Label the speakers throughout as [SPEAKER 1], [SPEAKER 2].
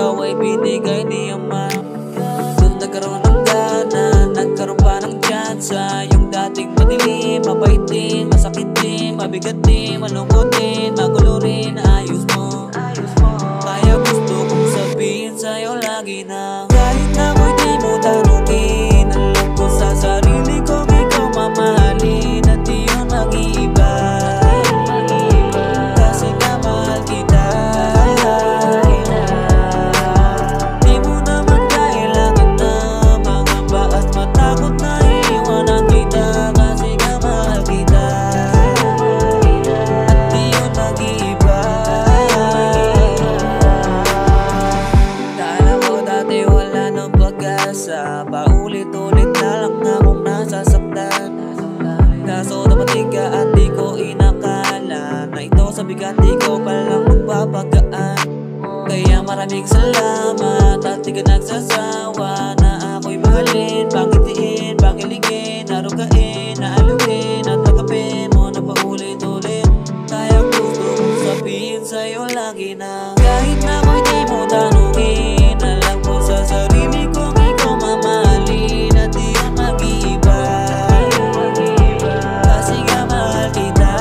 [SPEAKER 1] ikaw ay binigay ni Ama. Doon nagkaroon ng gana, nagkaroon pa ng tsansa. Yung dating madilim, mabait din, masakit din, mabigat din, malungkot din, magulo rin, ayos mo. Kaya gusto kong sabihin sa'yo lagi na kahit na ako'y di mo tanungin, alam ko sa sarili kong ikaw mamahalin at di yun mag-iiba. Kasi nga mahal kita. Di mo naman kailangan na mangamba at matakot na iiwanan kita. Kasi nga mahal kita at di yun mag-iiba. Kala ko dati wala nang pag-asa, paulit-ulit na lang akong nasasaktan. Kaso dumating ka at di ko inakala na ito sa bigat di ko palang magpapagaan. Kaya maraming salamat at di ka nagsasawa na ako'y mahalin, pakitiin, pakiligin, narugain, naaluin at nagapin mo na paulit-ulit. Kaya gusto kong sabihin sa'yo lagi na kahit na ako'y di mo tanungin, alam ko sa sarili kong ikaw mamahalin at di yun mag-iiba. Kasi nga mahal kita.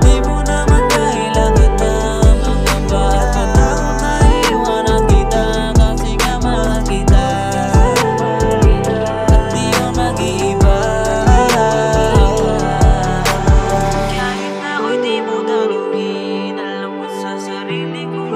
[SPEAKER 1] Di mo naman kailangan na mangamba at matakot na iwanan kita. Kasi nga mahal kita at di yun mag-iiba. Kahit na ako'y di mo tanungin, alam ko sa sarili kong